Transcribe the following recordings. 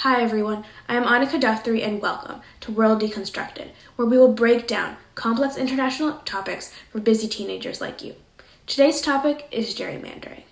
Hi everyone, I am Annika Duffrey and welcome to World Deconstructed, where we will break down complex international topics for busy teenagers like you. Today's topic is gerrymandering.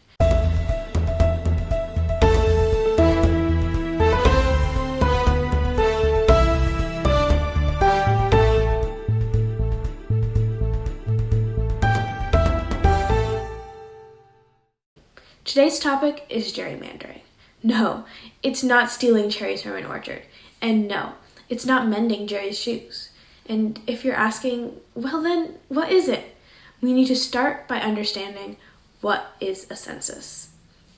Today's topic is gerrymandering. No, it's not stealing cherries from an orchard. And no, it's not mending Jerry's shoes. And if you're asking, well then, what is it? We need to start by understanding what is a census.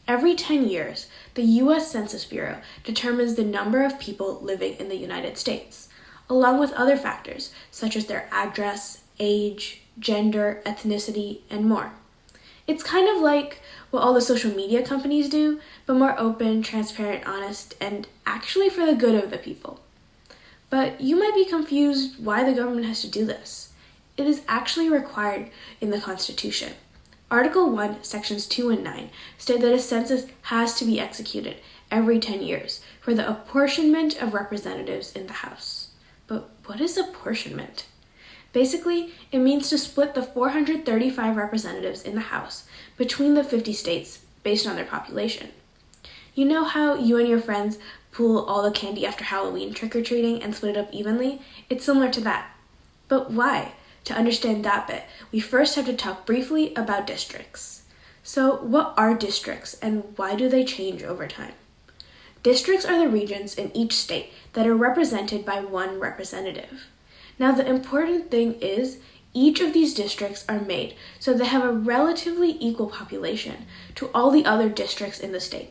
Every 10 years, the U.S. Census Bureau determines the number of people living in the United States, along with other factors such as their address, age, gender, ethnicity, and more. It's kind of like what all the social media companies do, but more open, transparent, honest, and actually for the good of the people. But you might be confused why the government has to do this. It is actually required in the Constitution. Article 1, Sections 2 and 9 state that a census has to be executed every 10 years for the apportionment of representatives in the House. But what is apportionment? Basically, it means to split the 435 representatives in the House between the 50 states based on their population. You know how you and your friends pool all the candy after Halloween trick-or-treating and split it up evenly? It's similar to that. But why? To understand that bit, we first have to talk briefly about districts. So, what are districts and why do they change over time? Districts are the regions in each state that are represented by one representative. Now, the important thing is each of these districts are made so they have a relatively equal population to all the other districts in the state.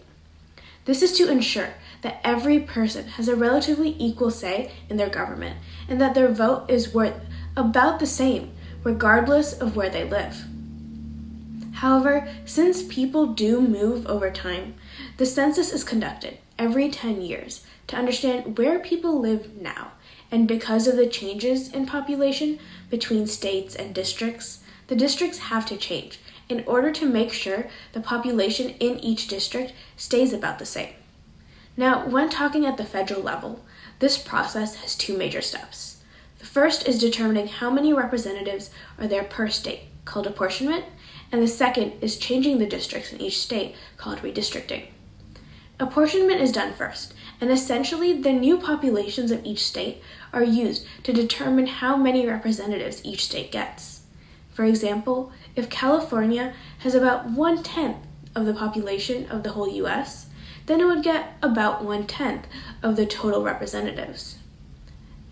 This is to ensure that every person has a relatively equal say in their government and that their vote is worth about the same regardless of where they live. However, since people do move over time, the census is conducted every 10 years to understand where people live now. And because of the changes in population between states and districts, the districts have to change in order to make sure the population in each district stays about the same. Now, when talking at the federal level, this process has two major steps. The first is determining how many representatives are there per state, called apportionment, and the second is changing the districts in each state, called redistricting. Apportionment is done first, and essentially the new populations of each state are used to determine how many representatives each state gets. For example, if California has about 1/10 of the population of the whole US, then it would get about 1/10 of the total representatives.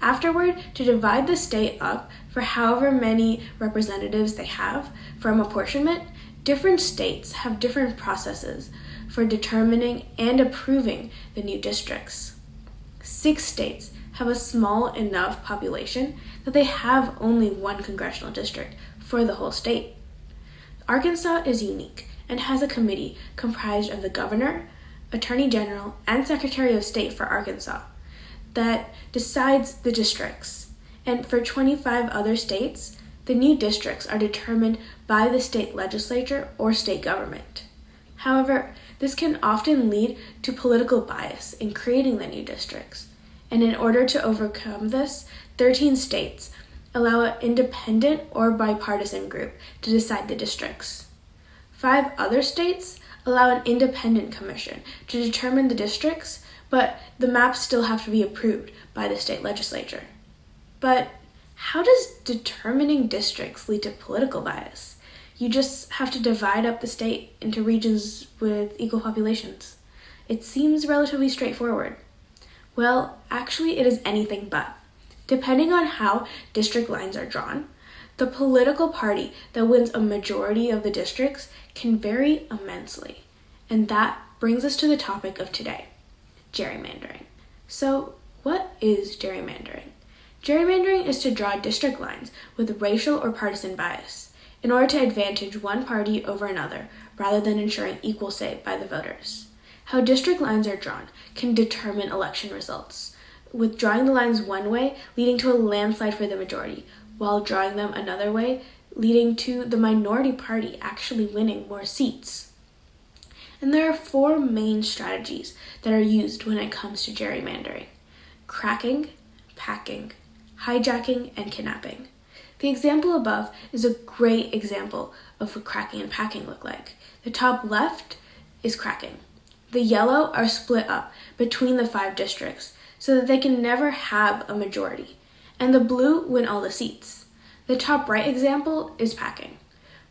Afterward, to divide the state up for however many representatives they have from apportionment, different states have different processes for determining and approving the new districts. 6 states have a small enough population that they have only one congressional district for the whole state. Arkansas is unique and has a committee comprised of the governor, attorney general, and secretary of state for Arkansas that decides the districts. And for 25 other states, the new districts are determined by the state legislature or state government. However, this can often lead to political bias in creating the new districts. And in order to overcome this, 13 states allow an independent or bipartisan group to decide the districts. 5 other states allow an independent commission to determine the districts, but the maps still have to be approved by the state legislature. But how does determining districts lead to political bias? You just have to divide up the state into regions with equal populations. It seems relatively straightforward. Well, actually it is anything but. Depending on how district lines are drawn, the political party that wins a majority of the districts can vary immensely. And that brings us to the topic of today, gerrymandering. So, what is gerrymandering? Gerrymandering is to draw district lines with racial or partisan bias in order to advantage one party over another rather than ensuring equal say by the voters. How district lines are drawn can determine election results, with drawing the lines one way leading to a landslide for the majority, while drawing them another way leading to the minority party actually winning more seats. And there are 4 main strategies that are used when it comes to gerrymandering: cracking, packing, hijacking, and kidnapping. The example above is a great example of what cracking and packing look like. The top left is cracking. The yellow are split up between the 5 districts so that they can never have a majority, and the blue win all the seats. The top right example is packing.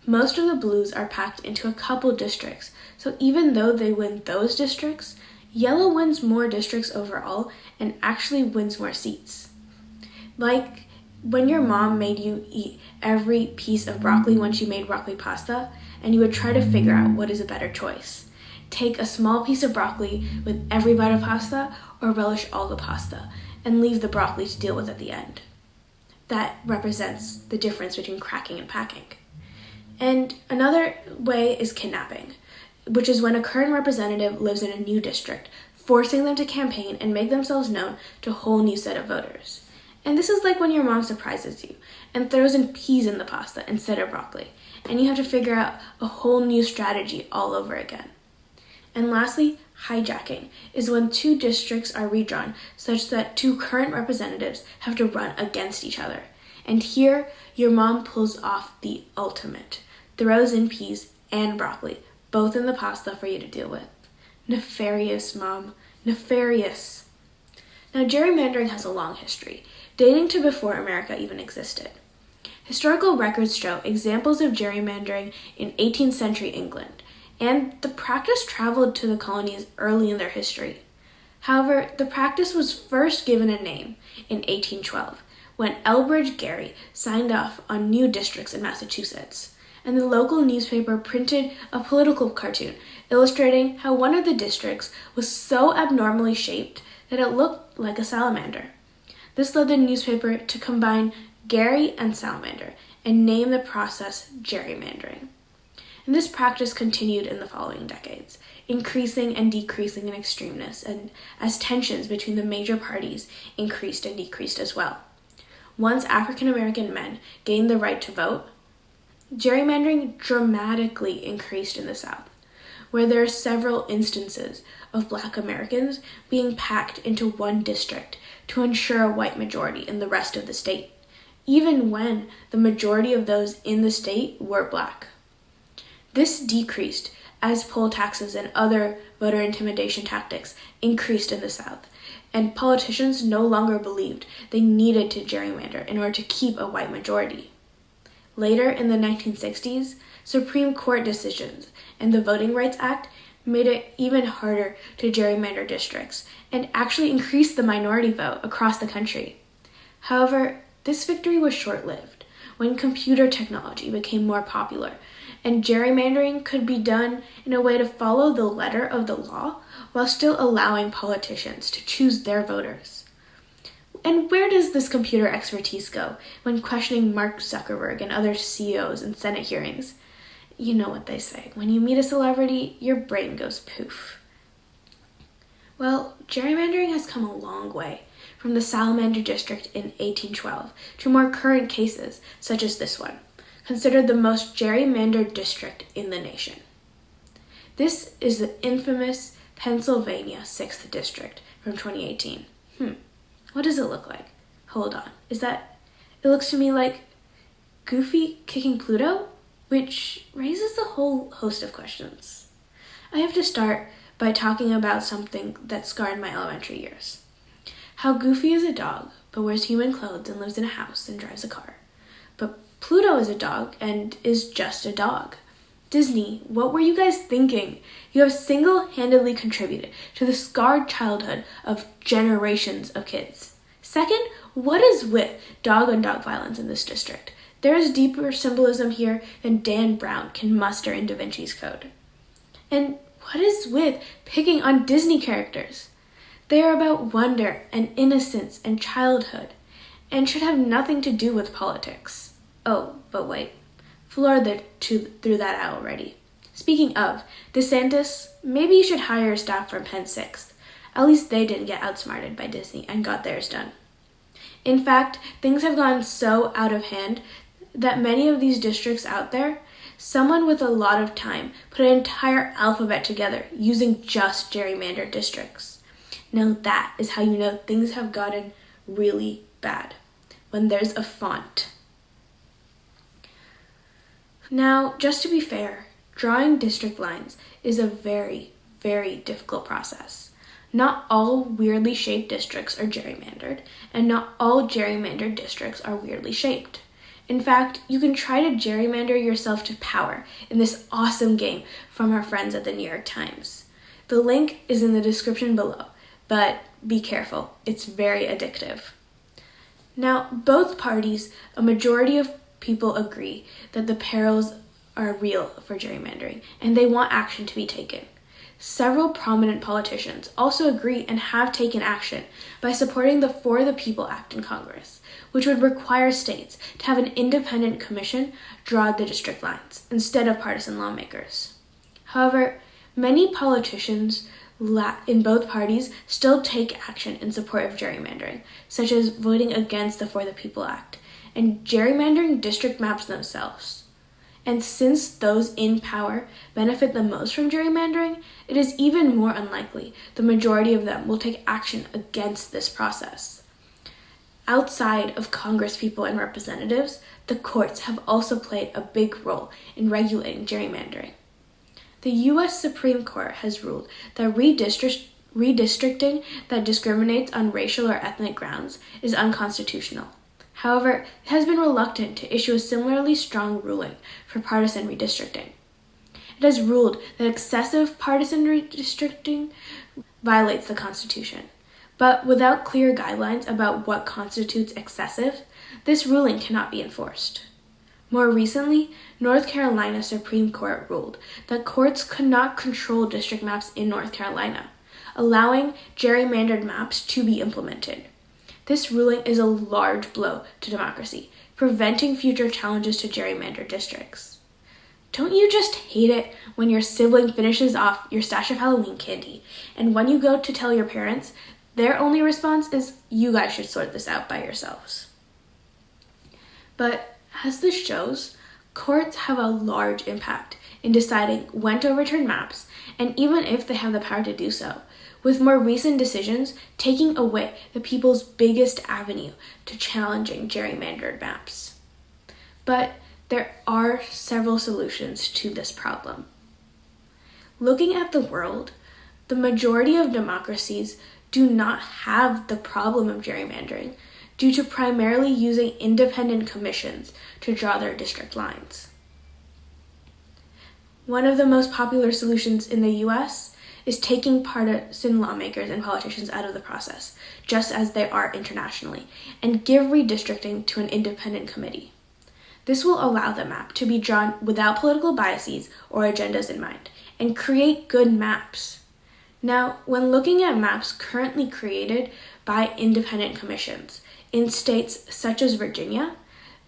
Most of the blues are packed into a couple districts, so even though they win those districts, yellow wins more districts overall and actually wins more seats. Like when your mom made you eat every piece of broccoli when she made broccoli pasta, and you would try to figure out what is a better choice. Take a small piece of broccoli with every bite of pasta, or relish all the pasta and leave the broccoli to deal with at the end. That represents the difference between cracking and packing. And another way is kidnapping, which is when a current representative lives in a new district, forcing them to campaign and make themselves known to a whole new set of voters. And this is like when your mom surprises you and throws in peas in the pasta instead of broccoli, and you have to figure out a whole new strategy all over again. And lastly, hijacking is when 2 districts are redrawn such that 2 current representatives have to run against each other. And here, your mom pulls off the ultimate: throws in peas and broccoli, both in the pasta for you to deal with. Nefarious, Mom. Nefarious. Now, gerrymandering has a long history, dating to before America even existed. Historical records show examples of gerrymandering in 18th century England, and the practice traveled to the colonies early in their history. However, the practice was first given a name in 1812, when Elbridge Gerry signed off on new districts in Massachusetts, and the local newspaper printed a political cartoon illustrating how one of the districts was so abnormally shaped that it looked like a salamander. This led the newspaper to combine Gerry and salamander and name the process gerrymandering. And this practice continued in the following decades, increasing and decreasing in extremeness, and as tensions between the major parties increased and decreased as well. Once African American men gained the right to vote, gerrymandering dramatically increased in the South, where there are several instances of Black Americans being packed into one district to ensure a white majority in the rest of the state, even when the majority of those in the state were Black. This decreased as poll taxes and other voter intimidation tactics increased in the South, and politicians no longer believed they needed to gerrymander in order to keep a white majority. Later in the 1960s, Supreme Court decisions and the Voting Rights Act made it even harder to gerrymander districts and actually increased the minority vote across the country. However, this victory was short-lived when computer technology became more popular and gerrymandering could be done in a way to follow the letter of the law while still allowing politicians to choose their voters. And where does this computer expertise go when questioning Mark Zuckerberg and other CEOs in Senate hearings? You know what they say. When you meet a celebrity, your brain goes poof. Well, gerrymandering has come a long way from the Salamander District in 1812 to more current cases such as this one, considered the most gerrymandered district in the nation. This is the infamous Pennsylvania 6th District from 2018. What does it look like? Hold on. It looks to me like Goofy kicking Pluto, which raises a whole host of questions. I have to start by talking about something that scarred my elementary years. How Goofy is a dog, but wears human clothes and lives in a house and drives a car. But Pluto is a dog and is just a dog. Disney, what were you guys thinking? You have single-handedly contributed to the scarred childhood of generations of kids. Second, what is with dog-on-dog violence in this district? There is deeper symbolism here than Dan Brown can muster in Da Vinci's Code. And what is with picking on Disney characters? They are about wonder and innocence and childhood, and should have nothing to do with politics. Oh, but wait. Florida threw that out already. Speaking of, DeSantis, maybe you should hire staff from Penn 6th. At least they didn't get outsmarted by Disney and got theirs done. In fact, things have gone so out of hand that many of these districts out there Someone with a lot of time put an entire alphabet together using just gerrymandered districts. Now that is how you know things have gotten really bad, when there's a font. Now, just to be fair, drawing district lines is a very, very difficult process. Not all weirdly shaped districts are gerrymandered, and not all gerrymandered districts are weirdly shaped. In fact, you can try to gerrymander yourself to power in this awesome game from our friends at the New York Times. The link is in the description below, but be careful, it's very addictive. Now, both parties, a majority of people agree that the perils are real for gerrymandering, and they want action to be taken. Several prominent politicians also agree and have taken action by supporting the For the People Act in Congress, which would require states to have an independent commission draw the district lines instead of partisan lawmakers. However, many politicians in both parties still take action in support of gerrymandering, such as voting against the For the People Act and gerrymandering district maps themselves. And since those in power benefit the most from gerrymandering, it is even more unlikely the majority of them will take action against this process. Outside of Congresspeople and representatives, the courts have also played a big role in regulating gerrymandering. The U.S. Supreme Court has ruled that redistricting that discriminates on racial or ethnic grounds is unconstitutional. However, it has been reluctant to issue a similarly strong ruling for partisan redistricting. It has ruled that excessive partisan redistricting violates the Constitution. But without clear guidelines about what constitutes excessive, this ruling cannot be enforced. More recently, North Carolina Supreme Court ruled that courts could not control district maps in North Carolina, allowing gerrymandered maps to be implemented. This ruling is a large blow to democracy, preventing future challenges to gerrymandered districts. Don't you just hate it when your sibling finishes off your stash of Halloween candy, and when you go to tell your parents, their only response is, "You guys should sort this out by yourselves"? But as this shows, courts have a large impact in deciding when to overturn maps, and even if they have the power to do so, with more recent decisions taking away the people's biggest avenue to challenging gerrymandered maps. But there are several solutions to this problem. Looking at the world, the majority of democracies do not have the problem of gerrymandering due to primarily using independent commissions to draw their district lines. One of the most popular solutions in the US is taking partisan lawmakers and politicians out of the process, just as they are internationally, and give redistricting to an independent committee. This will allow the map to be drawn without political biases or agendas in mind, and create good maps. Now, when looking at maps currently created by independent commissions in states such as Virginia,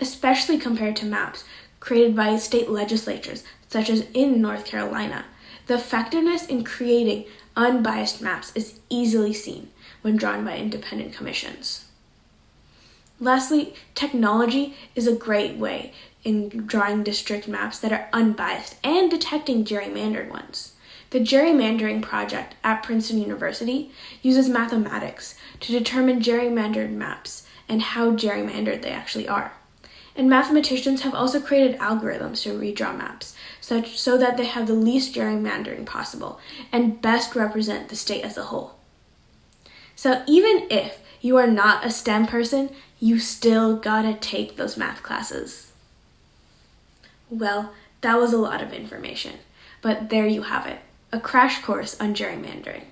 especially compared to maps created by state legislatures such as in North Carolina, the effectiveness in creating unbiased maps is easily seen when drawn by independent commissions. Lastly, technology is a great way in drawing district maps that are unbiased and detecting gerrymandered ones. The Gerrymandering project at Princeton University uses mathematics to determine gerrymandered maps and how gerrymandered they actually are. And mathematicians have also created algorithms to redraw maps so that they have the least gerrymandering possible and best represent the state as a whole. So even if you are not a STEM person, you still gotta take those math classes. Well, that was a lot of information, but there you have it, a crash course on gerrymandering.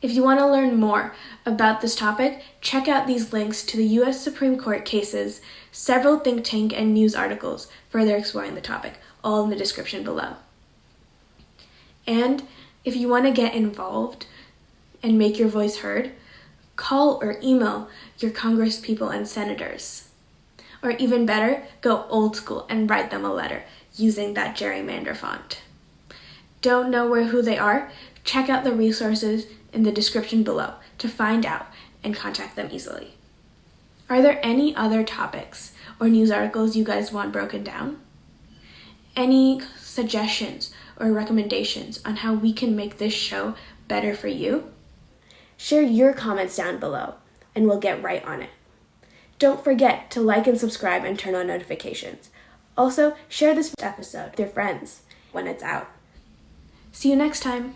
If you want to learn more about this topic, check out these links to the U.S. Supreme Court cases, several think tank and news articles further exploring the topic, all in the description below. And if you want to get involved and make your voice heard, call or email your congresspeople and senators. Or even better, go old school and write them a letter using that gerrymander font. Don't know who they are? Check out the resources in the description below to find out and contact them easily. Are there any other topics or news articles you guys want broken down? any suggestions or recommendations on how we can make this show better for you, share your comments down below and we'll get right on it. Don't forget to like and subscribe and turn on notifications. Also, share this episode with your friends when it's out. See you next time.